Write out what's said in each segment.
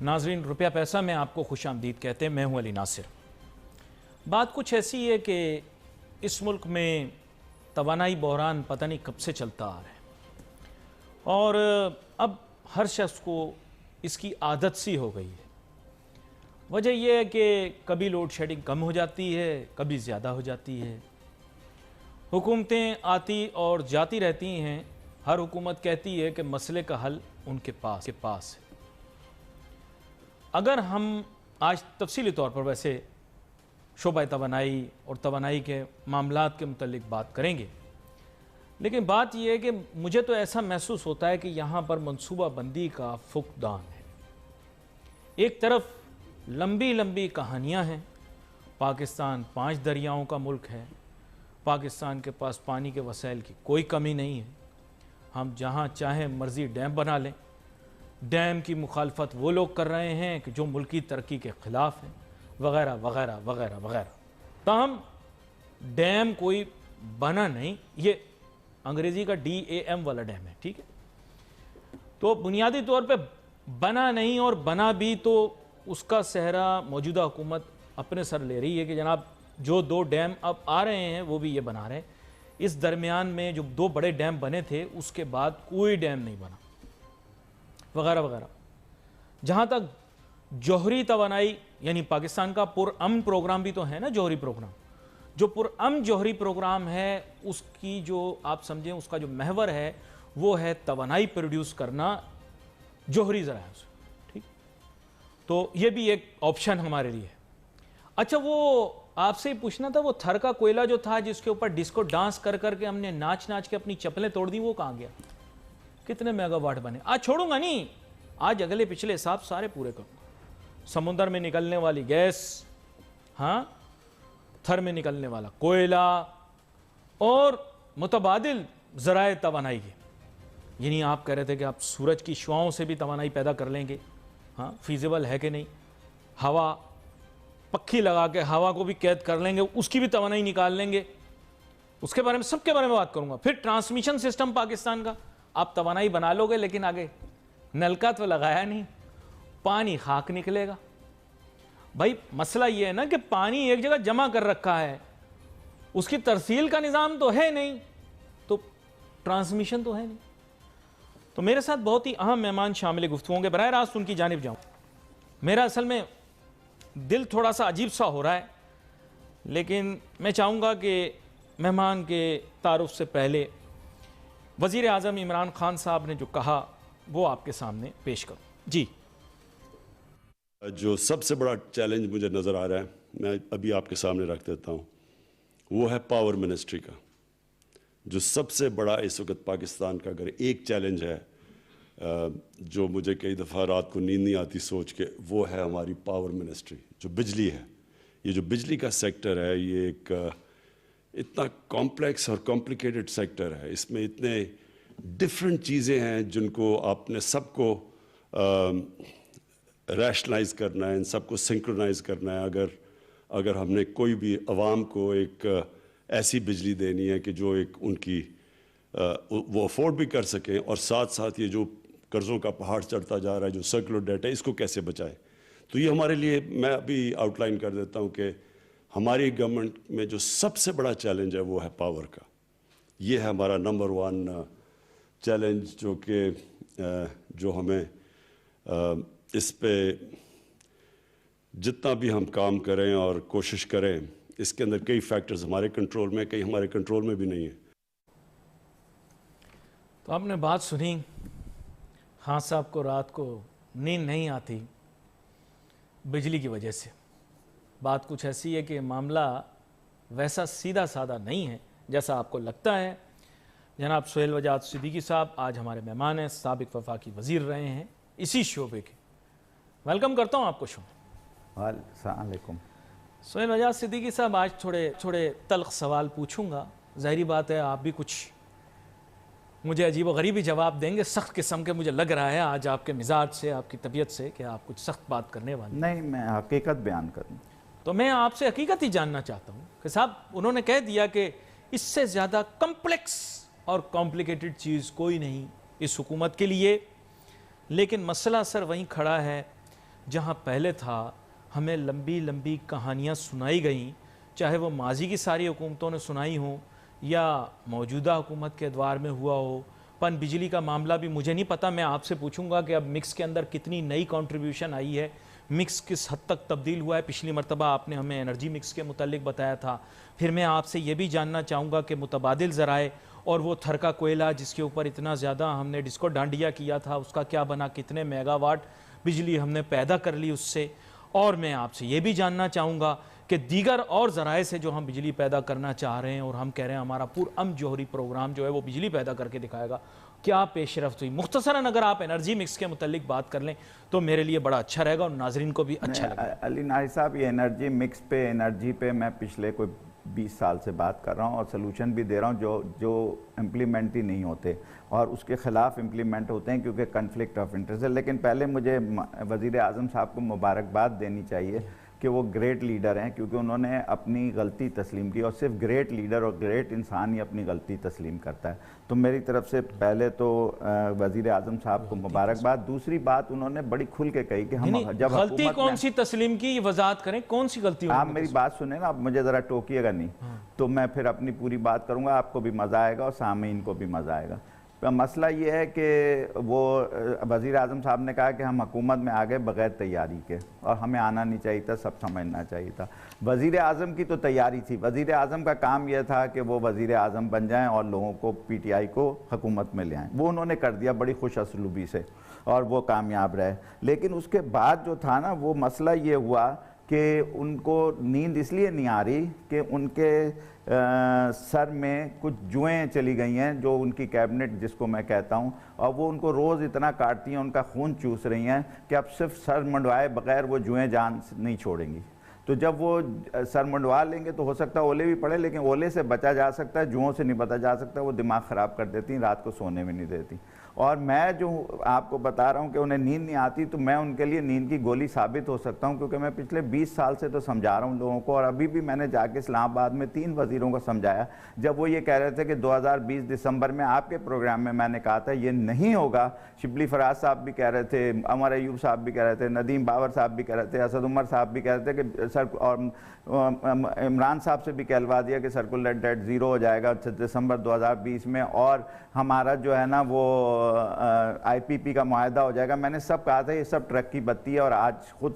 ناظرین روپیہ پیسہ میں آپ کو خوش آمدید کہتے ہیں. میں ہوں علی ناصر. بات کچھ ایسی ہے کہ اس ملک میں توانائی بحران پتہ نہیں کب سے چلتا آ رہا ہے اور اب ہر شخص کو اس کی عادت سی ہو گئی ہے. وجہ یہ ہے کہ کبھی لوڈ شیڈنگ کم ہو جاتی ہے, کبھی زیادہ ہو جاتی ہے. حکومتیں آتی اور جاتی رہتی ہیں, ہر حکومت کہتی ہے کہ مسئلے کا حل ان کے پاس ہے. اگر ہم آج تفصیلی طور پر ویسے شعبہ توانائی اور توانائی کے معاملات کے متعلق بات کریں گے, لیکن بات یہ ہے کہ مجھے تو ایسا محسوس ہوتا ہے کہ یہاں پر منصوبہ بندی کا فقدان ہے. ایک طرف لمبی لمبی کہانیاں ہیں, پاکستان 5 دریاؤں کا ملک ہے, پاکستان کے پاس پانی کے وسائل کی کوئی کمی نہیں ہے, ہم جہاں چاہیں مرضی ڈیم بنا لیں. ڈیم کی مخالفت وہ لوگ کر رہے ہیں کہ جو ملکی ترقی کے خلاف ہیں, وغیرہ وغیرہ وغیرہ وغیرہ. تاہم ڈیم کوئی بنا نہیں, یہ انگریزی کا DAM والا ڈیم ہے, ٹھیک ہے. تو بنیادی طور پہ بنا نہیں, اور بنا بھی تو اس کا صحرا موجودہ حکومت اپنے سر لے رہی ہے کہ جناب جو 2 ڈیم اب آ رہے ہیں وہ بھی یہ بنا رہے ہیں. اس درمیان میں جو 2 بڑے ڈیم بنے تھے اس کے بعد کوئی ڈیم نہیں بنا, وغیرہ وغیرہ. جہاں تک جوہری توانائی یعنی پاکستان کا پرامن پروگرام بھی تو ہے نا, جوہری پروگرام, جو پرامن جوہری پروگرام ہے اس کی جو آپ سمجھیں اس کا جو محور ہے وہ ہے توانائی پروڈیوس کرنا جوہری ذرائع سے, ٹھیک. تو یہ بھی ایک آپشن ہمارے لیے ہے. اچھا, وہ آپ سے ہی پوچھنا تھا, وہ تھر کا کوئلہ جو تھا جس کے اوپر ڈسکو ڈانس کر کر کے ہم نے ناچ ناچ کے اپنی چپلیں توڑ دی, وہ کہاں گیا؟ کتنے میگا واٹ بنے؟ آج چھوڑوں گا نہیں, آج اگلے پچھلے حساب سارے پورے کروں گا. سمندر میں نکلنے والی گیس, ہاں, تھر میں نکلنے والا کوئلہ, اور متبادل ذرائع توانائی کے. یعنی آپ کہہ رہے تھے کہ آپ سورج کی شعاؤں سے بھی توانائی پیدا کر لیں گے, ہاں, فیزیبل ہے کہ نہیں. ہوا, پکھی لگا کے ہوا کو بھی قید کر لیں گے, اس کی بھی توانائی نکال لیں گے. اس کے بارے میں, سب کے بارے میں بات کروں گا. پھر ٹرانسمیشن سسٹم پاکستان کا, آپ توانائی بنا لو گے لیکن آگے نلکا تو لگایا نہیں, پانی خاک نکلے گا. بھائی مسئلہ یہ ہے نا کہ پانی ایک جگہ جمع کر رکھا ہے, اس کی ترسیل کا نظام تو ہے نہیں, تو ٹرانسمیشن تو ہے نہیں. تو میرے ساتھ بہت ہی اہم مہمان شامل گفتگو ہوں گے, براہ راست ان کی جانب جاؤں. میرا اصل میں دل تھوڑا سا عجیب سا ہو رہا ہے, لیکن میں چاہوں گا کہ مہمان کے تعارف سے پہلے وزیر اعظم عمران خان صاحب نے جو کہا وہ آپ کے سامنے پیش کروں. جی. جو سب سے بڑا چیلنج مجھے نظر آ رہا ہے, میں ابھی آپ کے سامنے رکھ دیتا ہوں, وہ ہے پاور منسٹری کا. جو سب سے بڑا اس وقت پاکستان کا اگر ایک چیلنج ہے جو مجھے کئی دفعہ رات کو نیند نہیں آتی سوچ کے, وہ ہے ہماری پاور منسٹری. جو بجلی ہے, یہ جو بجلی کا سیکٹر ہے, یہ ایک اتنا کمپلیکس اور کمپلیکیٹڈ سیکٹر ہے. اس میں اتنے ڈفرینٹ چیزیں ہیں جن کو آپ نے سب کو ریشنلائز کرنا ہے, ان سب کو سنکرونائز کرنا ہے. اگر ہم نے کوئی بھی عوام کو ایک ایسی بجلی دینی ہے کہ جو ایک ان کی وہ افورڈ بھی کر سکیں, اور ساتھ ساتھ یہ جو قرضوں کا پہاڑ چڑھتا جا رہا ہے, جو سرکولر ڈیٹ ہے, اس کو کیسے بچائے. تو یہ ہمارے لیے, میں ابھی آؤٹ لائن کر دیتا ہوں کہ ہماری گورنمنٹ میں جو سب سے بڑا چیلنج ہے وہ ہے پاور کا. یہ ہے ہمارا نمبر 1 چیلنج, جو کہ جو ہمیں اس پہ جتنا بھی ہم کام کریں اور کوشش کریں, اس کے اندر کئی فیکٹرز ہمارے کنٹرول میں, کئی ہمارے کنٹرول میں بھی نہیں ہیں. تو آپ نے بات سنی, خان صاحب کو رات کو نیند نہیں آتی بجلی کی وجہ سے. بات کچھ ایسی ہے کہ معاملہ ویسا سیدھا سادہ نہیں ہے جیسا آپ کو لگتا ہے. جناب سہیل وجاہت صدیقی صاحب آج ہمارے مہمان ہیں, سابق وفاقی وزیر رہے ہیں اسی شعبے کے. ویلکم کرتا ہوں آپ کو شو. السلام علیکم. سہیل وجاہت صدیقی صاحب, آج تھوڑے تلخ سوال پوچھوں گا. ظاہری بات ہے آپ بھی کچھ مجھے عجیب و غریبی جواب دیں گے, سخت قسم کے مجھے لگ رہا ہے آج آپ کے مزاج سے, آپ کی طبیعت سے, کہ آپ کچھ سخت بات کرنے والے. نہیں, میں حقیقت بیان کروں. تو میں آپ سے حقیقت ہی جاننا چاہتا ہوں کہ صاحب انہوں نے کہہ دیا کہ اس سے زیادہ کمپلیکس اور کمپلیکیٹڈ چیز کوئی نہیں اس حکومت کے لیے, لیکن مسئلہ سر وہیں کھڑا ہے جہاں پہلے تھا ہمیں لمبی لمبی کہانیاں سنائی گئیں، چاہے وہ ماضی کی ساری حکومتوں نے سنائی ہوں یا موجودہ حکومت کے ادوار میں ہوا ہو۔ پن بجلی کا معاملہ بھی مجھے نہیں پتہ، میں آپ سے پوچھوں گا کہ اب مکس کے اندر کتنی نئی کنٹریبیوشن آئی ہے، مکس کس حد تک تبدیل ہوا ہے۔ پچھلی مرتبہ آپ نے ہمیں انرجی مکس کے متعلق بتایا تھا۔ پھر میں آپ سے یہ بھی جاننا چاہوں گا کہ متبادل ذرائع اور وہ تھرکا کوئلہ جس کے اوپر اتنا زیادہ ہم نے ڈسکو ڈانڈیا کیا تھا، اس کا کیا بنا، کتنے میگا واٹ بجلی ہم نے پیدا کر لی اس سے۔ اور میں آپ سے یہ بھی جاننا چاہوں گا کہ دیگر اور ذرائع سے جو ہم بجلی پیدا کرنا چاہ رہے ہیں اور ہم کہہ رہے ہیں ہمارا پرامن جوہری پروگرام جو ہے وہ بجلی پیدا کر کے دکھائے گا، کیا پیش رفت ہوئی؟ مختصراً اگر آپ انرجی مکس کے متعلق بات کر لیں تو میرے لیے بڑا اچھا رہے گا اور ناظرین کو بھی اچھا لگے گا۔ علی ناہی صاحب، یہ انرجی مکس پہ، انرجی پہ میں پچھلے کوئی 20 سال سے بات کر رہا ہوں اور سلوشن بھی دے رہا ہوں جو امپلیمنٹ ہی نہیں ہوتے اور اس کے خلاف امپلیمنٹ ہوتے ہیں کیونکہ کنفلکٹ آف انٹرسٹ ہے۔ لیکن پہلے مجھے وزیر اعظم صاحب کو مبارکباد دینی چاہیے کہ وہ گریٹ لیڈر ہیں، کیونکہ انہوں نے اپنی غلطی تسلیم کی، اور صرف گریٹ لیڈر اور گریٹ انسان ہی اپنی غلطی تسلیم کرتا ہے۔ تو میری طرف سے پہلے تو وزیر اعظم صاحب کو مبارکباد۔ دوسری بات انہوں نے بڑی کھل کے کہی کہ ہم جب غلطی کون سی تسلیم کی، یہ وضاحت کریں، کون سی غلطی؟ آپ میری بات سنیں نا، آپ مجھے ذرا ٹوکیے گا نہیں تو میں پھر اپنی پوری بات کروں گا، آپ کو بھی مزہ آئے گا اور سامعین کو بھی مزہ آئے گا۔ مسئلہ یہ ہے کہ وہ وزیر اعظم صاحب نے کہا کہ ہم حکومت میں آگے بغیر تیاری کے، اور ہمیں آنا نہیں چاہیے تھا، سب سمجھنا چاہیے تھا۔ وزیر اعظم کی تو تیاری تھی، وزیر اعظم کا کام یہ تھا کہ وہ وزیر اعظم بن جائیں اور لوگوں کو پی ٹی آئی کو حکومت میں لے آئیں، وہ انہوں نے کر دیا بڑی خوش اسلوبی سے اور وہ کامیاب رہے۔ لیکن اس کے بعد جو تھا نا، وہ مسئلہ یہ ہوا کہ ان کو نیند اس لیے نہیں آ رہی کہ ان کے سر میں کچھ جوئیں چلی گئی ہیں، جو ان کی کیبنٹ جس کو میں کہتا ہوں، اور وہ ان کو روز اتنا کاٹتی ہیں، ان کا خون چوس رہی ہیں کہ اب صرف سر منڈوائے بغیر وہ جوئیں جان نہیں چھوڑیں گی۔ تو جب وہ سر منڈوا لیں گے تو ہو سکتا ہے اولے بھی پڑے، لیکن اولے سے بچا جا سکتا ہے، جوؤں سے نہیں بچا جا سکتا، وہ دماغ خراب کر دیتی ہیں، رات کو سونے میں نہیں دیتی۔ اور میں جو آپ کو بتا رہا ہوں کہ انہیں نیند نہیں آتی، تو میں ان کے لیے نیند کی گولی ثابت ہو سکتا ہوں، کیونکہ میں پچھلے 20 سال سے تو سمجھا رہا ہوں لوگوں کو، اور ابھی بھی میں نے جا کے اسلام آباد میں 3 وزیروں کو سمجھایا جب وہ یہ کہہ رہے تھے کہ 2020 دسمبر میں آپ کے پروگرام میں نے کہا تھا یہ نہیں ہوگا۔ شبلی فراز صاحب بھی کہہ رہے تھے، عمر ایوب صاحب بھی کہہ رہے تھے، ندیم باور صاحب بھی کہہ رہے تھے، اسد عمر صاحب بھی کہہ رہے تھے کہ سر، اور عمران صاحب سے بھی کہلوا دیا کہ سرکولر ڈیٹ 0 ہو جائے گا دسمبر 2020 میں، اور ہمارا جو ہے نا وہ آئی پی پی کا معاہدہ ہو جائے گا۔ میں نے سب کہا تھا یہ سب ٹرک کی بتی ہے، اور آج خود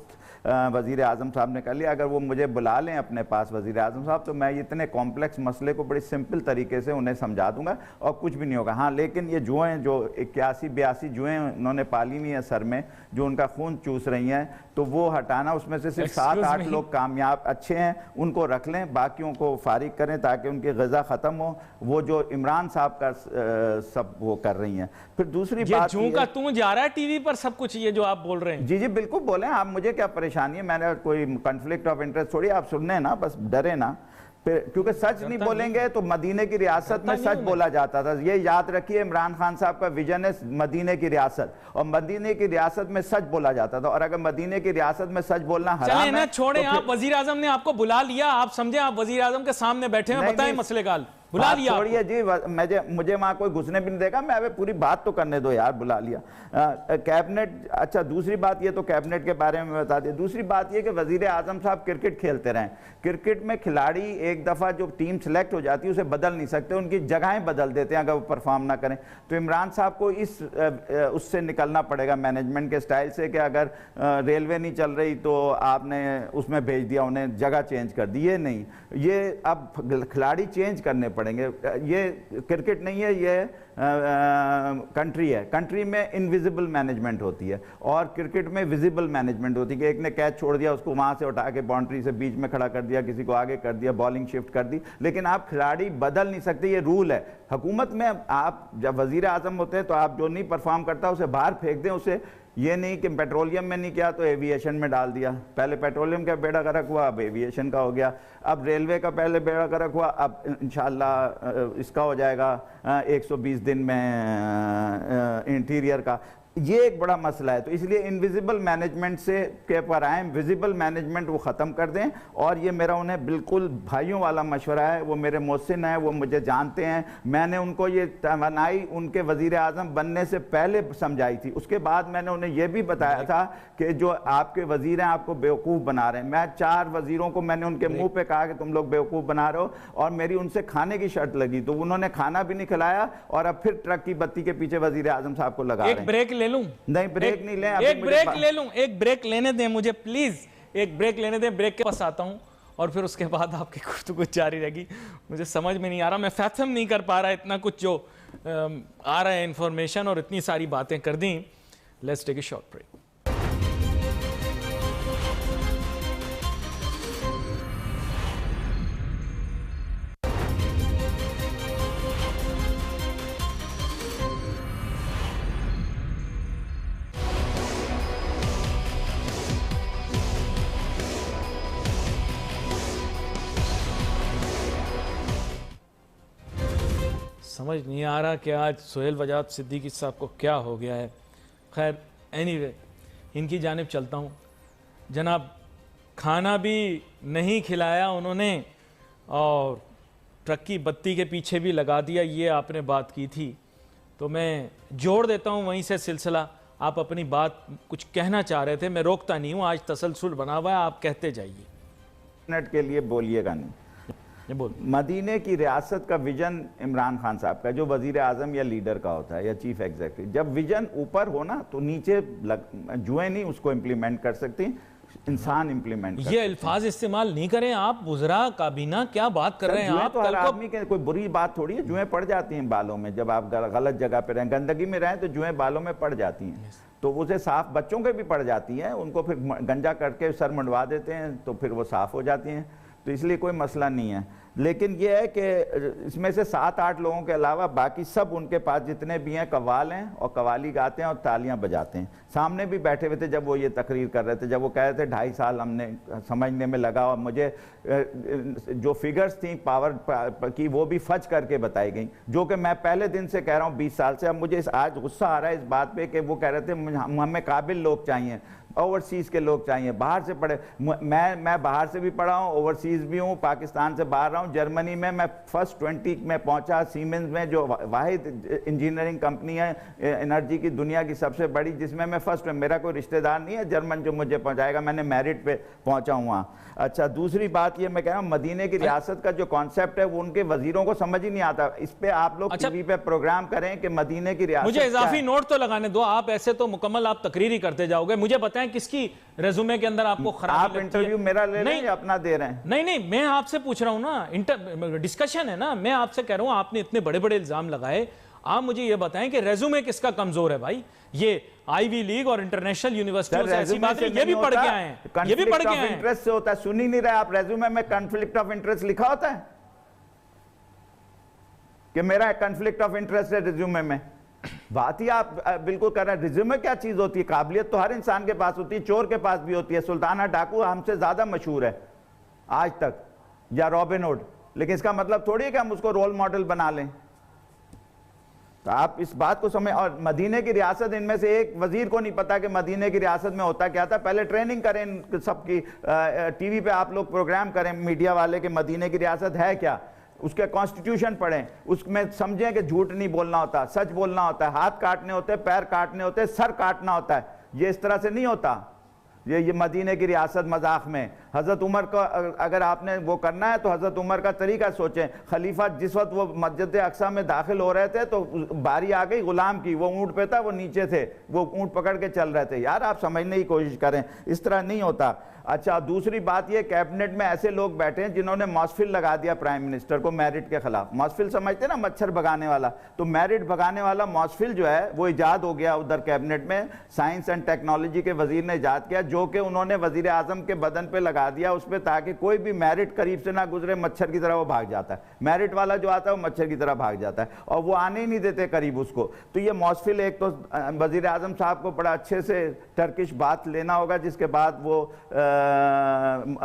وزیر اعظم صاحب نے کہہ لیا اگر وہ مجھے بلا لیں اپنے پاس وزیر اعظم صاحب تو میں اتنے کمپلیکس مسئلے کو بڑی سمپل طریقے سے انہیں سمجھا دوں گا اور کچھ بھی نہیں ہوگا۔ ہاں لیکن یہ جوئیں جو 81-82 جوئیں انہوں نے پالی ہوئی ہیں سر میں، جو ان کا خون چوس رہی ہیں، تو وہ ہٹانا، اس میں سے صرف 7-8 لوگ کامیاب اچھے ہیں، ان کو رکھ لیں، باقیوں کو فارغ کریں تاکہ ان کی غذا ختم ہو، وہ جو عمران صاحب کا سب وہ کر رہی ہیں۔ پھر دوسری بات یہ کا توں جا رہا ہے ٹی وی پر سب کچھ یہ جو آپ بول رہے ہیں۔ جی بالکل بولیں آپ، مجھے کیا پریشانی ہے، میں نے کوئی کنفلکٹ آف انٹرسٹ تھوڑی، آپ سننے نا، بس ڈرے نا، کیونکہ سچ نہیں بولیں گے تو مدینے کی ریاست میں سچ بولا جاتا تھا۔ یہ یاد رکھیے، عمران خان صاحب کا ویژن ہے مدینے کی ریاست، اور مدینے کی ریاست میں سچ بولا جاتا تھا، اور اگر مدینے کی ریاست میں سچ بولنا حرام ہے۔ چلیں نا چھوڑیں، آپ وزیر اعظم نے آپ کو بلا لیا، آپ سمجھیں آپ وزیر اعظم کے سامنے بیٹھے ہیں، بتائیں مسئلے کا حل، بلا لیا چھوڑیے جی، مجھے وہاں کوئی گھسنے بھی نہیں دے گا، میں پوری بات تو کرنے دو یار، بلا لیا کیبنٹ۔ اچھا دوسری بات، یہ تو کیبنٹ کے بارے میں بتا دیا۔ دوسری بات یہ کہ وزیر اعظم صاحب کرکٹ کھیلتے رہیں، کرکٹ میں کھلاڑی ایک دفعہ جو ٹیم سلیکٹ ہو جاتی ہے اسے بدل نہیں سکتے، ان کی جگہیں بدل دیتے ہیں اگر وہ پرفارم نہ کریں۔ تو عمران صاحب کو اس سے نکلنا پڑے گا مینجمنٹ کے سٹائل سے، کہ اگر ریلوے نہیں چل رہی تو آپ نے اس میں بھیج دیا انہیں، جگہ چینج کر دی، یہ نہیں، یہ اب کھلاڑی چینج کرنے پڑیں گے۔ یہ کرکٹ نہیں ہے، یہ کنٹری ہے، کنٹری میں انویزیبل مینجمنٹ ہوتی ہے اور کرکٹ میں ویزیبل مینجمنٹ ہوتی ہے، کہ ایک نے کیچ چھوڑ دیا، اس کو وہاں سے اٹھا کے باؤنڈری سے بیچ میں کھڑا کر دیا، کسی کو آگے کر دیا، بالنگ شفٹ کر دی، لیکن آپ کھلاڑی بدل نہیں سکتے، یہ رول ہے حکومت میں۔ آپ جب وزیر اعظم ہوتے ہیں تو آپ جو نہیں پرفارم کرتا اسے باہر پھینک دیں، اسے یہ نہیں کہ پیٹرولیم میں نہیں کیا تو ایوییشن میں ڈال دیا، پہلے پیٹرولیم کا بیڑا غرق ہوا، اب ایوییشن کا ہو گیا، اب ریلوے کا پہلے بیڑا غرق ہوا، اب انشاءاللہ اس کا ہو جائے گا 120 دن میں انٹیریئر کا۔ یہ ایک بڑا مسئلہ ہے. تو اس لیے انویزیبل مینجمنٹ سے کے پر آئیں, ویزیبل مینجمنٹ وہ ختم کر دیں. اور یہ میرا انہیں بالکل بھائیوں والا مشورہ ہے, وہ میرے محسن ہیں, وہ مجھے جانتے ہیں. میں نے ان کو یہ توانائی ان کے وزیر اعظم بننے سے پہلے سمجھائی تھی. اس کے بعد میں نے انہیں یہ بھی بتایا تھا کہ جو آپ کے وزیر ہیں آپ کو بیوقوف بنا رہے ہیں. میں 4 وزیروں کو میں نے ان کے منہ پہ کہا کہ تم لوگ بیوقوف بنا رہے ہو, اور میری ان سے کھانے کی شرط لگی تو انہوں نے کھانا بھی نہیں کھلایا, اور اب پھر ٹرک کی بتی کے پیچھے وزیر اعظم صاحب کو لگا رہے ہیں. ایک بریک لے لوں؟ نہیں, بریک نہیں لیں. ایک بریک لے لوں, ایک بریک لینے دیں مجھے پلیز, ایک بریک لینے دیں. بریک کے پاس آتا ہوں اور پھر اس کے بعد آپ کی گفتگو جاری رہے گی. مجھے سمجھ میں نہیں آ رہا, میں فیتھم نہیں کر پا رہا اتنا کچھ جو آ رہا ہے انفارمیشن, اور اتنی ساری باتیں کر دیں. Let's take a short break. سمجھ نہیں آ رہا کہ آج سہیل وجاہت صدیقی صاحب کو کیا ہو گیا ہے. خیر اینی وے, ان کی جانب چلتا ہوں. جناب, کھانا بھی نہیں کھلایا انہوں نے اور ٹرک کی بتی کے پیچھے بھی لگا دیا, یہ آپ نے بات کی تھی. تو میں جوڑ دیتا ہوں وہیں سے سلسلہ. آپ اپنی بات کچھ کہنا چاہ رہے تھے, میں روکتا نہیں ہوں, آج تسلسل بنا ہوا ہے, آپ کہتے جائیے. منٹ کے لیے بولیے گا نہیں. مدینہ کی ریاست کا ویژن عمران خان صاحب کا, جو وزیر اعظم یا لیڈر کا ہوتا ہے یا چیف ایگزیکٹو, جب ویژن اوپر ہو نا تو نیچے جوئیں نہیں اس کو امپلیمنٹ کر سکتی, انسان امپلیمنٹ کر. یہ الفاظ استعمال نہیں کریں آپ. وزراء کابینہ کیا بات کر رہے ہیں آپ؟ تو ہر آدمی کے کوئی بری بات تھوڑی ہے, جوئیں پڑ جاتی ہیں بالوں میں. جب آپ غلط جگہ پہ رہیں, گندگی میں رہیں تو جوئیں بالوں میں پڑ جاتی ہیں. تو اسے صاف, بچوں کے بھی پڑ جاتی ہیں, ان کو پھر گنجا کر کے سر منڈوا دیتے ہیں تو پھر وہ صاف ہو جاتی ہیں. تو اس لیے کوئی مسئلہ نہیں ہے. لیکن یہ ہے کہ اس میں سے 7-8 لوگوں کے علاوہ باقی سب ان کے پاس جتنے بھی ہیں قوال ہیں, اور قوالی گاتے ہیں اور تالیاں بجاتے ہیں. سامنے بھی بیٹھے ہوئے تھے جب وہ یہ تقریر کر رہے تھے, جب وہ کہہ رہے تھے 2.5 سال ہم نے سمجھنے میں لگا, اور مجھے جو فگرز تھیں پاور کی وہ بھی فج کر کے بتائی گئیں, جو کہ میں پہلے دن سے کہہ رہا ہوں 20 سال سے. اب مجھے آج غصہ آ رہا ہے اس بات پہ کہ وہ کہہ رہے تھے ہمیں قابل لوگ چاہیے, اوورسیز کے لوگ چاہیے, باہر سے پڑھے. میں باہر سے بھی پڑھا ہوں, اوورسیز بھی ہوں, پاکستان سے باہر رہا ہوں. جرمنی میں فرسٹ 20 میں پہنچا, سیمنز میں جو واحد انجینئرنگ کمپنی ہے انرجی کی دنیا کی سب سے بڑی, جس میں فرسٹ میں. میرا کوئی رشتہ دار نہیں ہے جرمن جو مجھے پہنچائے گا, میں نے میرٹ پہ پہنچا ہوں وہاں. اچھا, دوسری بات یہ میں کہہ رہا ہوں, مدینہ کی ریاست کا جو کانسیپٹ ہے وہ ان کے وزیروں کو سمجھ ہی نہیں آتا. اس پہ آپ لوگ ٹی وی پہ پروگرام کریں کہ مدینہ کی ریاست. مجھے اضافی نوٹ تو لگانے دو, آپ ایسے تو مکمل آپ تقریر ہی کرتے جاؤ گے. مجھے بتائیں کس کی ریزومے کے اندر آپ کو خرابی لگتی ہے؟ آپ انٹرویو میرا لے لیں یا اپنا دے رہے ہیں؟ نہیں, میں آپ سے پوچھ رہا ہوں نا, ڈسکشن ہے نا. میں آپ سے کہہ رہا ہوں, آپ نے اتنے بڑے بڑے الزام لگائے, آپ مجھے یہ بتائیں کہ ریزومے کس کا کمزور ہے بھائی. یہ آئی وی لیگ اور انٹرنیشنل یونیورسٹیوں سے ایسی بات نہیں, یہ بھی پڑھ کے آئے ہیں, یہ بھی پڑھ کے آئے ہیں. انٹرسٹ سے ہوتا ہے, سن ہی نہیں رہے آپ. ریزومے میں کنفلکٹ آف انٹرسٹ لکھا ہوتا ہے کہ میرا کنفلکٹ آف انٹرسٹ ہے ریزومے میں. بات ہی آپ بالکل کر رہے ہیں. ریزیومے کیا چیز ہوتی ہے؟ قابلیت تو ہر انسان کے پاس ہوتی ہے, چور کے پاس بھی ہوتی ہے. سلطانہ ڈاکو ہم سے زیادہ مشہور ہے آج تک, یا رابن ہوڈ, لیکن اس کا مطلب تھوڑی ہے کہ ہم اس کو رول ماڈل بنا لیں. تو آپ اس بات کو سمجھیں. اور مدینہ کی ریاست, ان میں سے ایک وزیر کو نہیں پتا کہ مدینہ کی ریاست میں ہوتا کیا تھا. پہلے ٹریننگ کریں سب کی, ٹی وی پہ آپ لوگ پروگرام کریں میڈیا والے کہ مدینہ کی ریاست ہے کیا, اس کے کانسٹیٹیوشن پڑھیں, اس میں سمجھیں کہ جھوٹ نہیں بولنا ہوتا, سچ بولنا ہوتا ہے, ہاتھ کاٹنے ہوتے ہیں, پیر کاٹنے ہوتے ہیں, سر کاٹنا ہوتا ہے. یہ اس طرح سے نہیں ہوتا. یہ مدینہ کی ریاست مذاق میں. حضرت عمر کو اگر آپ نے وہ کرنا ہے تو حضرت عمر کا طریقہ سوچیں. خلیفہ جس وقت وہ مسجد اقصیٰ میں داخل ہو رہے تھے تو باری آ گئی غلام کی, وہ اونٹ پہ تھا, وہ نیچے تھے, وہ اونٹ پکڑ کے چل رہے تھے. یار آپ سمجھنے کی کوشش کریں, اس طرح نہیں ہوتا. اچھا, دوسری بات یہ, کیبنٹ میں ایسے لوگ بیٹھے ہیں جنہوں نے ماسفل لگا دیا پرائم منسٹر کو میرٹ کے خلاف. ماسفل سمجھتے نا, مچھر بھگانے والا, تو میرٹ بھگانے والا ماسفل جو ہے وہ ایجاد ہو گیا ادھر کیبنٹ میں. سائنس اینڈ ٹیکنالوجی کے وزیر نے ایجاد کیا, جو کہ انہوں نے وزیر اعظم کے بدن پہ لگا دیا اس پہ, تاکہ کوئی بھی میرٹ قریب سے نہ گزرے, مچھر کی طرح وہ بھاگ جاتا ہے. میرٹ والا جو آتا ہے وہ مچھر کی طرح بھاگ جاتا ہے, اور وہ آنے ہی نہیں دیتے قریب اس کو. تو یہ ماسفل, ایک تو وزیر اعظم صاحب کو بڑا اچھے سے ٹرکش بات لینا ہوگا, جس کے بعد وہ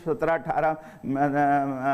17-18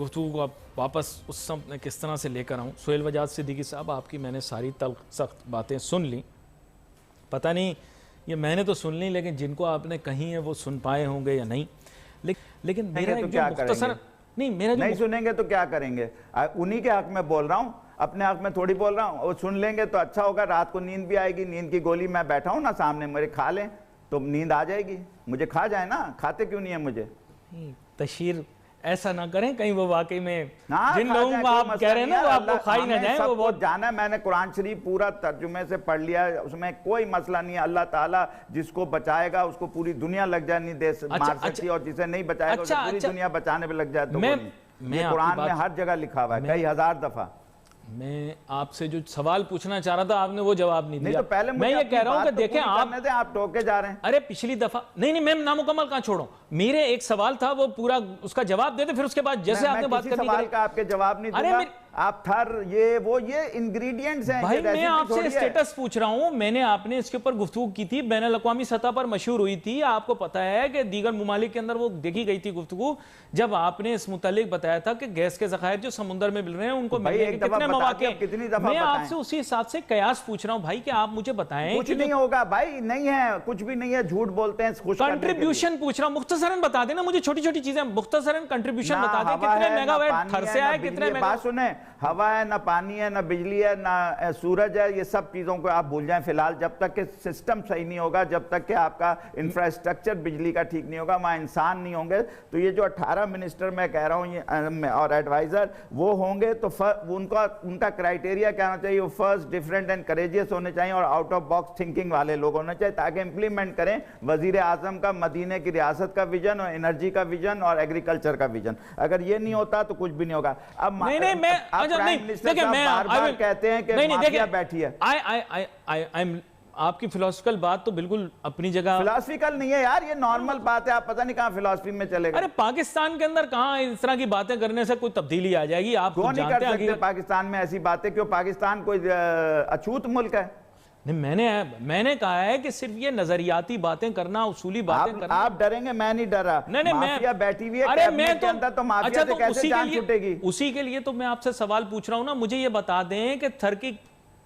گفتگو کو آپ واپس اس سمت میں کس طرح سے لے کر آؤں. سہیل وجاد صدیقی صاحب آپ کی میں نے ساری تلخ سخت باتیں سن لیں, پتہ نہیں یہ میں نے تو سن لی لیکن جن کو آپ نے کہیں ہیں وہ سن پائے ہوں گے یا نہیں. لیکن میرا ایک جو مختصر نہیں سنیں گے تو کیا کریں گے, انہی کے حق میں بول رہا ہوں, اپنے حق میں تھوڑی بول رہا ہوں. وہ سن لیں گے تو اچھا ہوگا, رات کو نیند بھی آئے گی, نیند کی گولی میں بیٹھا ہوں نا سامنے, میرے کھا لیں تو نیند آ جائے گی. مجھے کھا جائے نا, کھاتے کیوں نہیں ہیں مجھے؟ تشہیر ایسا نہ کریں کہیں وہ واقعی میں جن لوگوں کو آپ کہہ رہے ہیں نا وہ آپ کو کھائی نہ جائیں. وہ بہت جانا ہے, میں نے قرآن شریف پورا ترجمے سے پڑھ لیا, اس میں کوئی مسئلہ نہیں ہے. اللہ تعالیٰ جس کو بچائے گا اس کو پوری دنیا لگ جائے نہیں دے مار سکتی, اور جسے نہیں بچائے گا اسے پوری دنیا بچانے پہ لگ جائے. تو یہ قرآن میں ہر جگہ لکھا ہوا ہے, کئی ہزار دفعہ. میں آپ سے جو سوال پوچھنا چاہ رہا تھا آپ نے وہ جواب نہیں دیا. تو پہلے میں یہ کہہ رہا ہوں کہ دیکھیں آپ ٹوکے جا رہے ہیں. ارے پچھلی دفعہ نہیں میں نامکمل کہاں چھوڑوں, میرے ایک سوال تھا وہ پورا اس کا جواب دیتے, پھر اس کے بعد جیسے آپ نے بات کرنی سوال کا آپ کے جواب نہیں دوں گا. آپ تھر یہ انگریڈینٹس ہیں. بھائی میں آپ سے اسٹیٹس پوچھ رہا ہوں, میں نے آپ نے اس کے اوپر گفتگو کی تھی, بین الاقوامی سطح پر مشہور ہوئی تھی. آپ کو پتا ہے کہ دیگر ممالک کے اندر وہ دیکھی گئی تھی گفتگو, جب آپ نے اس متعلق بتایا تھا کہ گیس کے ذخائر جو سمندر میں مل رہے ہیں ان کو ملنے کے کتنے مواقع ہیں. میں آپ سے اسی حساب سے قیاس پوچھ رہا ہوں بھائی کہ آپ مجھے بتائیں. کچھ نہیں ہوگا بھائی, نہیں ہے, کچھ بھی نہیں ہے, جھوٹ بولتے ہیں. کنٹریبیوشن پوچھ رہا ہوں, مختصراً بتا دینا مجھے, چھوٹی چھوٹی چیزیں مختصراً کنٹریبیوشن بتا دیں. کتنے میگا واٹ تھر سے آئے, کتنے میگا. بات سنیں, ہوا ہے, نہ پانی ہے, نہ بجلی ہے, نہ سورج ہے, یہ سب چیزوں کو آپ بھول جائیں فی الحال. جب تک کہ سسٹم صحیح نہیں ہوگا, جب تک کہ آپ کا انفراسٹرکچر بجلی کا ٹھیک نہیں ہوگا, وہاں انسان نہیں ہوں گے. تو یہ جو 18 منسٹر میں کہہ رہا ہوں اور ایڈوائزر وہ ہوں گے, تو ان کا کرائیٹیریا کیا ہونا چاہیے, وہ فرسٹ ڈیفرنٹ اینڈ کریجیس ہونے چاہیے اور آؤٹ آف باکس تھنکنگ والے لوگ ہونے چاہیے, تاکہ امپلیمنٹ کریں وزیر اعظم کا مدینے کی ریاست کا ویژن اور انرجی کا ویژن اور ایگریکلچر کا ویژن. اگر یہ نہیں ہوتا تو کچھ بھی نہیں ہوگا. اب بار بار کہتے ہیں کہ مافیا بیٹھی ہے. آپ کی فلسفیکل بات تو بالکل اپنی جگہ. فلسفیکل نہیں ہے یار, یہ نارمل بات ہے. آپ پتہ نہیں کہاں فلسفی میں چلے گا. ارے پاکستان کے اندر کہاں اس طرح کی باتیں کرنے سے کوئی تبدیلی آ جائے گی. آپ کیوں نہیں کر سکتے پاکستان میں ایسی باتیں؟ کیوں پاکستان کوئی اچھوت ملک ہے؟ نہیں, میں نے کہا ہے کہ صرف یہ نظریاتی باتیں کرنا, اصولی باتیں کرنا. آپ ڈریں گے, میں نہیں ڈر رہا. مافیا بیٹھی ہوئی ہے کیبنٹ کے اندر, تو مافیا سے کیسے جان چھوٹے گی؟ اسی کے لیے تو میں آپ سے سوال پوچھ رہا ہوں نا. مجھے یہ بتا دیں کہ تھر کی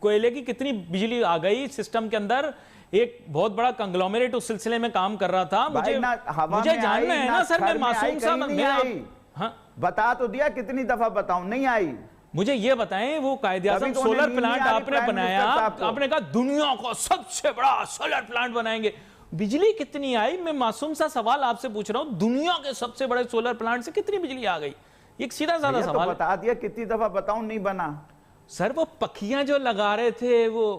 کوئلے کی کتنی بجلی آ گئی سسٹم کے اندر. ایک بہت بڑا کنگلومیریٹ اس سلسلے میں کام کر رہا تھا. مجھے جاننا ہے نا سر, میں معصوم صاحب. بتا تو دیا, کتنی دفعہ بتاؤں, نہیں آئی. مجھے یہ بتائیں, وہ قائد اعظم سولر پلانٹ آپ نے بنایا, آپ نے کہا دنیا کا سب سے بڑا سولر پلانٹ بنائیں گے, بجلی کتنی آئی؟ میں معصوم سا سوال آپ سے پوچھ رہا ہوں, دنیا کے سب سے بڑے سولر پلانٹ سے کتنی بجلی آ گئی؟ ایک سیدھا سادہ سوال. بتا دیا, کتنی دفعہ بتاؤں, نہیں بنا. سر وہ پکھیاں جو لگا رہے تھے وہ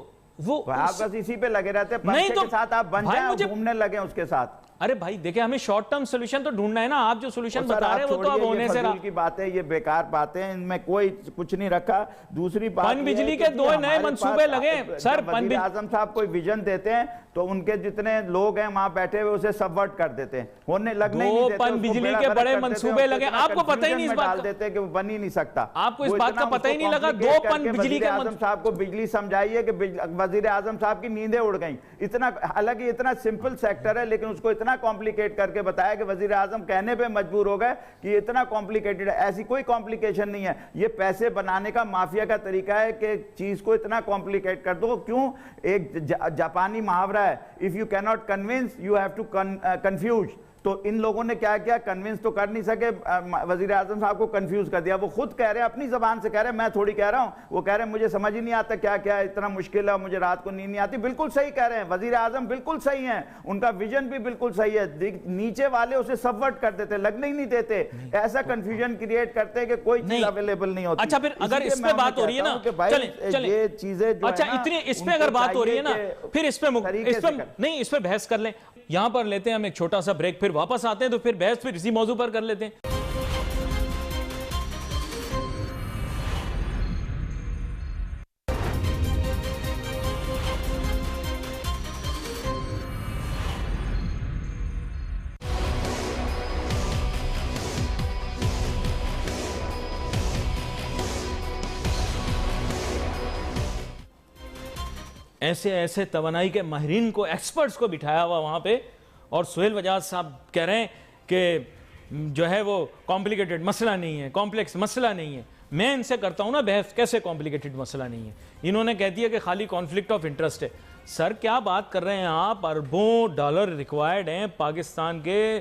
آپ بس اسی پہ لگے رہتے ہیں, پنچے کے ساتھ آپ بن جائیں, گھومنے لگیں اس کے ساتھ. ارے بھائی دیکھیں, ہمیں شارٹ ٹرم سولوشن تو ڈھونڈنا ہے نا. آپ جو سولوشن بتا رہے ہیں وہ تو اب ہونے سے کی باتیں, یہ بیکار باتیں, ان میں کوئی کچھ نہیں رکھا. دوسری بات, پن بجلی کے 2 نئے منصوبے لگے سر. وزیر اعظم صاحب کوئی ویژن دیتے ہیں تو ان کے جتنے لوگ ہیں وہاں بیٹھے ہوئے اسے سبورٹ کر دیتے ہیں, ہونے لگنے ہی نہیں دیتے. 2 پن بجلی کے بڑے منصوبے لگے, آپ کو پتہ ہی نہیں اس بات کا. دیتے کہ وہ بن ہی نہیں سکتا. آپ کو اس بات کا پتہ ہی نہیں لگا. 2 پن بجلی کے. وزیر اعظم صاحب کو بجلی سمجھائیے کہ وزیر اعظم صاحب کی نیندیں اڑ گئیں. اتنا, حالانکہ اتنا سمپل سیکٹر ہے, لیکن اس کو اتنا کمپلیکیٹ کر کے بتایا کہ وزیر اعظم کہنے پہ مجبور ہو گئے کہ یہ اتنا کمپلیکیٹڈ ہے. ایسی کوئی کمپلیکیشن نہیں ہے. یہ پیسے بنانے کا مافیا کا طریقہ ہے کہ چیز کو اتنا کمپلیکیٹ کر دو. کیوں؟ ایک جاپانی محاورہ ہے, if you cannot convince you have to confuse. تو ان لوگوں نے کیا کیا, کنونس تو کر نہیں سکے, وزیر اعظم صاحب کو کنفیوز کر دیا. وہ خود کہہ رہے ہیں, اپنی زبان سے کہہ رہے ہیں, میں تھوڑی کہہ رہا ہوں. وہ کہہ رہے ہیں مجھے سمجھ ہی نہیں آتا کیا کیا اتنا مشکل ہے, مجھے رات کو نیند نہیں آتی. بالکل صحیح کہہ رہے ہیں, وزیر اعظم بالکل صحیح ہیں, ان کا ویژن بھی بالکل صحیح ہے. نیچے والے اسے سبورٹ کر دیتے, لگنے ہی نہیں دیتے, ایسا کنفیوژن کریٹ کرتے کہ کوئی چیز اویلیبل نہیں ہوتی. اچھا پھر اگر اس پہ بات ہو رہی ہے نا, یہ چیزیں جو اچھا اتنی اس پہ اگر بات ہو رہی ہے نا, پھر اس پہ بحث کر لیں. یہاں پر لیتے ہیں ہم ایک چھوٹا سا بریک, پھر واپس آتے ہیں تو پھر بحث پھر اسی موضوع پر کر لیتے ہیں. ایسے توانائی کے ماہرین کو, ایکسپرٹس کو بٹھایا ہوا وہاں پہ, اور سہیل وجاد صاحب کہہ رہے ہیں کہ جو ہے وہ کمپلیکیٹڈ مسئلہ نہیں ہے, کمپلیکس مسئلہ نہیں ہے. میں ان سے کرتا ہوں نا بحث, کیسے کمپلیکیٹڈ مسئلہ نہیں ہے؟ انہوں نے کہہ دیا کہ خالی کانفلکٹ آف انٹرسٹ ہے. سر کیا بات کر رہے ہیں آپ؟ اربوں ڈالر ریکوائرڈ ہیں پاکستان کے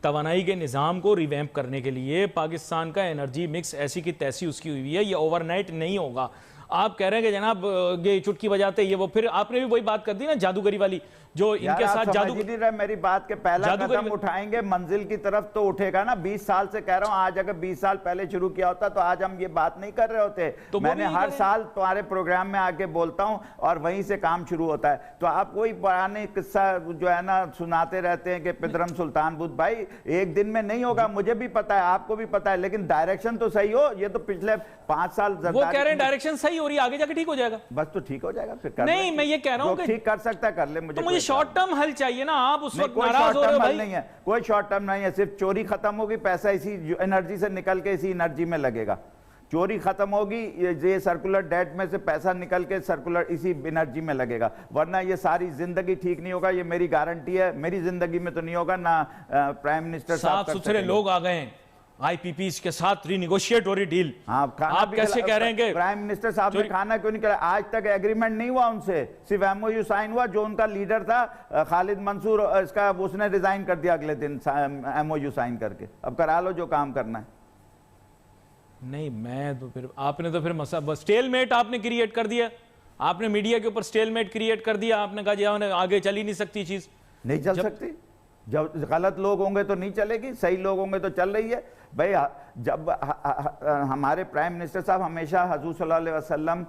توانائی کے نظام کو ریویمپ کرنے کے لیے. پاکستان کا انرجی مکس ایسی کی تیسی اس کی ہوئی ہے, یہ اوور نائٹ نہیں ہوگا. آپ کہہ رہے ہیں کہ جناب یہ چٹکی بجاتے یہ وہ, پھر آپ نے بھی وہی بات کر دی نا جادوگری والی, جو ان کے ساتھ جادو نہیں رہے میری بات کے پہلا قدم اٹھائیں گے منزل کی طرف تو اٹھے گا نا. 20 سال سے کہہ رہا ہوں, آج اگر 20 سال پہلے شروع کیا ہوتا تو آج ہم یہ بات نہیں کر رہے ہوتے. میں نے ہر سال تمہارے پروگرام میں آ کے بولتا ہوں اور وہیں سے کام شروع ہوتا ہے. تو آپ کوئی پرانے قصہ جو ہے نا سناتے رہتے ہیں کہ پدرم سلطان بدھ. بھائی ایک دن میں نہیں ہوگا, مجھے بھی پتا ہے, آپ کو بھی پتا ہے, لیکن ڈائریکشن تو صحیح ہو. یہ تو پچھلے 5 سال وہ کہہ رہے ہیں ڈائریکشن صحیح ہو رہی ہے, آگے جا کے ٹھیک ہو جائے گا. بس تو ٹھیک ہو جائے گا پھر. نہیں میں یہ کہہ رہا ہوں کہ ٹھیک کر سکتا ہے کر لے. مجھے شارٹ ٹرم حل چاہیے نا. آپ اس وقت ناراض ہو رہے ہو بھائی. نہیں ہے کوئی شارٹ ٹرم نہیں ہے, صرف چوری ختم ہوگی, پیسہ اسی انرجی سے نکل کے اسی انرجی میں لگے گا. چوری ختم ہوگی, یہ سرکولر ڈیٹ میں سے پیسہ نکل کے سرکولر اسی انرجی میں لگے گا, ورنہ یہ ساری زندگی ٹھیک نہیں ہوگا. یہ میری گارنٹی ہے, میری زندگی میں تو نہیں ہوگا, نہ پرائم منسٹر صاحب. صاف ستھرے لوگ آ گئے ہیں آئی پی پیز کے ساتھ ری نیگوشیٹ ہو رہی ڈیل. آپ کیسے کہہ رہے ہیں کہ پرائم منسٹر صاحب نے کھانا کیوں نہیں کھلایا؟ آج تک ایگریمنٹ نہیں ہوا ان سے, صرف ایم او یو سائن ہوا. جو ان کا لیڈر تھا خالد منصور, اس نے ریزائن کر دیا اگلے دن ایم او یو سائن کر کے. اب کرا لو جو کام کرنا ہے. نہیں میں تو پھر آپ نے تو پھر مسئلہ سٹیل میٹ آپ نے کریٹ کر دیا. آپ نے میڈیا کے اوپر سٹیل میٹ کریٹ کر دیا. آپ نے کہا جی آگے چل ہی نہیں سکتی چیز. نہیں چل سکتی. جب غلط لوگ ہوں گے تو نہیں چلے گی, صحیح لوگ ہوں گے تو چل رہی ہے. بھائی جب ہمارے پرائم منسٹر صاحب ہمیشہ حضور صلی اللہ علیہ وسلم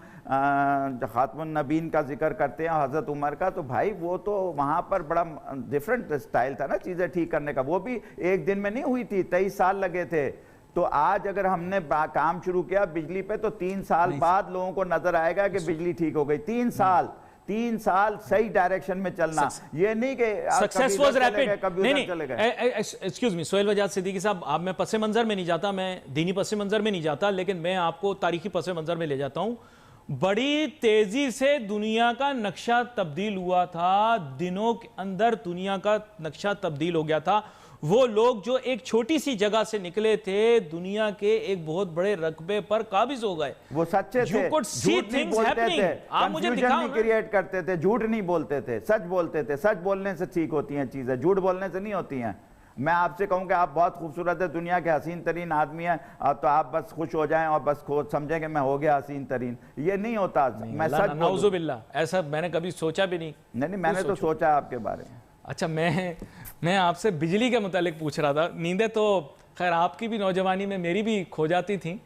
خاتم النبیین کا ذکر کرتے ہیں, حضرت عمر کا, تو بھائی وہ تو وہاں پر بڑا ڈیفرنٹ سٹائل تھا نا چیزیں ٹھیک کرنے کا. وہ بھی ایک دن میں نہیں ہوئی تھی, 23 سال لگے تھے. تو آج اگر ہم نے کام شروع کیا بجلی پہ تو 3 سال بعد لوگوں کو نظر آئے گا کہ بجلی ٹھیک ہو گئی. 3 سال صحیح ڈائریکشن میں چلنا, یہ نہیں کہ سکسیس واز ریپڈ. نہیں چلے گئے. ایکسکیوز می سہیل وجاد صدیقی صاحب, آپ میں پس منظر میں نہیں جاتا, میں دینی پس منظر میں نہیں جاتا, لیکن میں آپ کو تاریخی پس منظر میں لے جاتا ہوں. بڑی تیزی سے دنیا کا نقشہ تبدیل ہوا تھا, دنوں کے اندر دنیا کا نقشہ تبدیل ہو گیا تھا. وہ لوگ جو ایک چھوٹی سی جگہ سے نکلے تھے, دنیا کے ایک بہت بڑے رقبے پر قابض ہو گئے. وہ سچے تھے, جھوٹ نہیں بولتے تھے, کنفیوژن نہیں کریٹ کرتے تھے, جھوٹ نہیں بولتے تھے, سچ بولتے تھے. سچ بولنے سے ٹھیک ہوتی ہیں چیزیں, جھوٹ بولنے سے نہیں ہوتی ہیں. میں آپ سے کہوں کہ آپ بہت خوبصورت ہے, دنیا کے حسین ترین آدمی ہیں, تو آپ بس خوش ہو جائیں اور بس سمجھیں کہ میں ہو گیا حسین ترین. یہ نہیں ہوتا. میں سچ نعوذ باللہ, ایسا میں نے کبھی سوچا بھی نہیں. نہیں میں نے تو سوچا آپ کے بارے میں. اچھا میں آپ سے بجلی کے متعلق پوچھ رہا تھا. نیندیں تو خیر آپ کی بھی نوجوانی میں میری بھی کھو جاتی تھیں,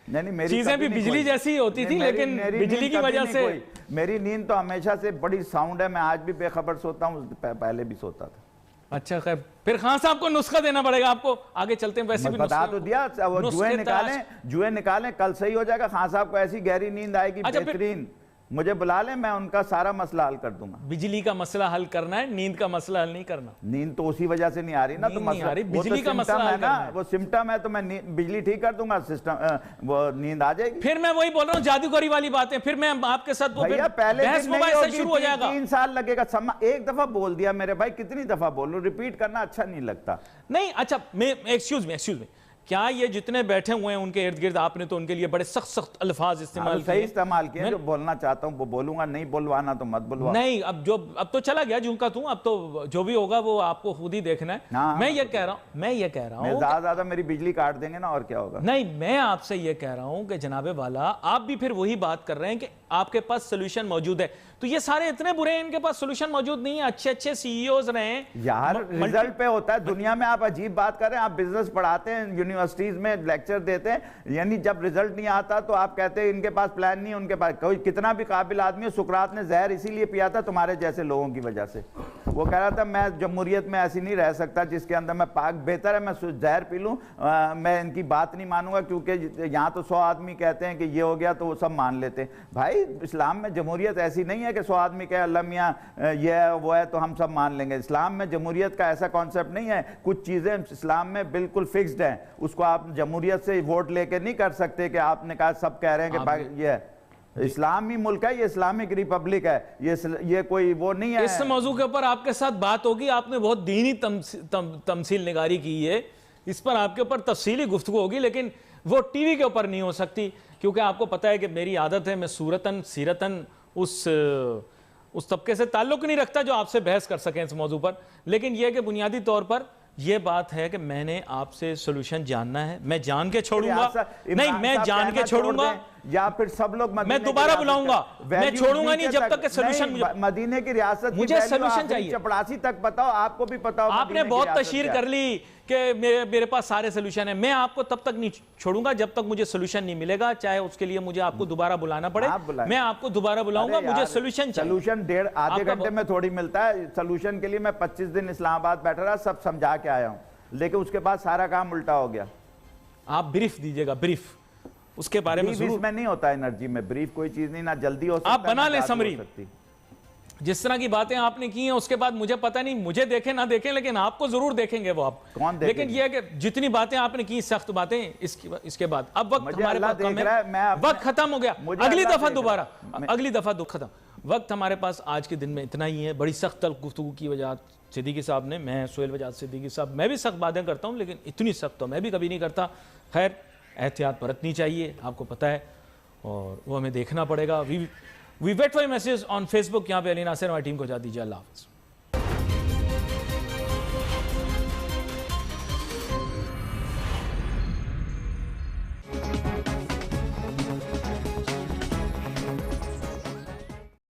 چیزیں بھی بجلی جیسی ہوتی تھی, لیکن بجلی کی وجہ سے میری نیند تو ہمیشہ سے بڑی ساؤنڈ ہے. میں آج بھی بے خبر سوتا ہوں, پہلے بھی سوتا تھا. اچھا خیر, پھر خان صاحب کو نسخہ دینا پڑے گا آپ کو, آگے چلتے ہیں. ویسے بھی بتا تو دیا, وہ جوئے نکالیں, کل صحیح ہو جائے گا. خان صاحب کو ایسی گہری نیند آئے گی بہترین. مجھے بلا لیں, میں ان کا سارا مسئلہ حل کر دوں گا. بجلی کا مسئلہ حل کرنا ہے, نیند کا مسئلہ حل نہیں کرنا. نیند تو اسی وجہ سے نہیں آ رہی نا, تو بجلی کا مسئلہ ہے نا, وہ سمٹم ہے. تو میں بجلی ٹھیک کر دوں گا, سسٹم وہ نیند آ جائے گی. پھر میں وہی بول رہا ہوں جادوگری والی باتیں, پھر میں آپ کے ساتھ بحث شروع ہو جائے گا. 3 سال لگے گا. ایک دفعہ بول دیا میرے بھائی, کتنی دفعہ بولوں, ریپیٹ کرنا اچھا نہیں لگتا. نہیں اچھا, ایکسکیوز می کیا یہ جتنے بیٹھے ہوئے ہیں ان کے ارد گرد, آپ نے تو ان کے لیے بڑے سخت الفاظ استعمال کیے. صحیح استعمال کیے, جو بولنا چاہتا ہوں وہ بولوں گا, نہیں بلوانا تو مت بلوا. نہیں اب تو چلا گیا جوں کا توں, اب تو جو بھی ہوگا وہ آپ کو خود ہی دیکھنا ہے. میں یہ کہہ رہا ہوں زیادہ میری بجلی کاٹ دیں گے نا, اور کیا ہوگا. نہیں میں آپ سے یہ کہہ رہا ہوں کہ جناب والا, آپ بھی پھر وہی بات کر رہے ہیں کہ آپ کے پاس سولوشن موجود ہے. تو یہ سارے اتنے برے ہیں, ان کے پاس سولوشن موجود نہیں ہے. اچھے سی ای اوز رہے ہیں یار, ریزلٹ پہ ہوتا ہے دنیا میں. آپ عجیب بات کر رہے ہیں, آپ بزنس پڑھاتے ہیں, یونیورسٹیز میں لیکچر دیتے ہیں, یعنی جب ریزلٹ نہیں آتا تو آپ کہتے ہیں ان کے پاس پلان نہیں, ان کے پاس کوئی کتنا بھی قابل آدمی ہے. سقراط نے زہر اسی لیے پیا تھا تمہارے جیسے لوگوں کی وجہ سے. وہ کہہ رہا تھا میں جمہوریت میں ایسی نہیں رہ سکتا جس کے اندر میں پاک, بہتر ہے میں زہر پی لوں, میں ان کی بات نہیں مانوں گا, کیونکہ یہاں تو 100 آدمی کہتے ہیں کہ یہ ہو گیا تو وہ سب مان لیتے ہیں. بھائی اسلام میں جمہوریت ایسی نہیں ہے کہ 100 آدمی کہے اللہ میاں یہ ہے وہ ہے تو ہم سب مان لیں گے. اسلام میں جمہوریت کا ایسا کانسیپٹ نہیں ہے. کچھ چیزیں اسلام میں بالکل فکسڈ ہیں, اس کو آپ جمہوریت سے ووٹ لے کے نہیں کر سکتے کہ آپ نے کہا سب کہہ رہے ہیں کہ یہ اسلامی ملک ہے, یہ اسلامک ریپبلک ہے, یہ کوئی وہ نہیں ہے. اس موضوع کے اوپر آپ کے ساتھ بات ہوگی. آپ نے بہت دینی تمثیل نگاری کی ہے, اس پر آپ کے اوپر تفصیلی گفتگو ہوگی، لیکن وہ ٹی وی کے اوپر نہیں ہو سکتی، کیونکہ آپ کو پتہ ہے کہ میری عادت ہے میں صورتاً سیرتاً اس طبقے سے تعلق نہیں رکھتا جو آپ سے بحث کر سکیں اس موضوع پر، لیکن یہ کہ بنیادی طور پر یہ بات ہے کہ میں نے آپ سے سولوشن جاننا ہے، میں جان کے چھوڑوں گا، نہیں میں جان کے چھوڑوں گا، یا پھر سب لوگ میں دوبارہ بلاؤں گا، میں چھوڑوں گا نہیں جب تک کہ سولوشن مدینے کی ریاست مجھے سولوشن چاہیے، چپڑاسی تک بتاؤ، آپ کو بھی پتا ہو آپ نے بہت تشہیر کر لی کہ میرے پاس سارے سولوشن ہیں، میں آپ کو تب تک نہیں چھوڑوں گا جب تک مجھے سولوشن نہیں ملے گا، چاہے اس کے لیے مجھے آپ کو دوبارہ بلانا پڑے، میں آپ کو دوبارہ بلاؤں گا، مجھے سولوشن چاہیے۔ سولوشن آدھے گھنٹے میں تھوڑی ملتا ہے، سولوشن کے لیے میں 25 دن اسلام آباد بیٹھا رہا، سب سمجھا کے آیا ہوں، لیکن اس کے بعد سارا کام الٹا ہو گیا۔ آپ بریف دیجئے گا، بریف اس کے بارے میں ضرور، اس میں نہیں ہوتا انرجی میں، بریف کوئی چیز نہیں، نہ جلدی ہو سکتا، آپ بنا لیں سمری، جس طرح کی باتیں آپ نے کی ہیں اس کے بعد مجھے پتہ نہیں مجھے دیکھیں نہ دیکھیں، لیکن آپ کو ضرور دیکھیں گے وہ آپ، لیکن یہ ہے کہ جتنی باتیں آپ نے کی سخت باتیں اس کے بعد اب وقت ہمارے پاس کم ہے، وقت ختم ہو گیا، اگلی دفعہ دوبارہ اگلی دفعہ ختم، وقت ہمارے پاس آج کے دن میں اتنا ہی ہے۔ بڑی سخت گفتگو کی وجہ صدیقی صاحب نے، میں سہیل وجاد صدیقی صاحب، میں بھی سخت باتیں کرتا ہوں لیکن اتنی سخت تو میں بھی کبھی نہیں کرتا، خیر احتیاط برتنی چاہیے، آپ کو پتہ ہے، اور وہ ہمیں دیکھنا پڑے گا۔ We wait for message on Facebook, یہاں پہ علی ناصر ہماری ٹیم کو اجازت دیجیے، اللہ حافظ۔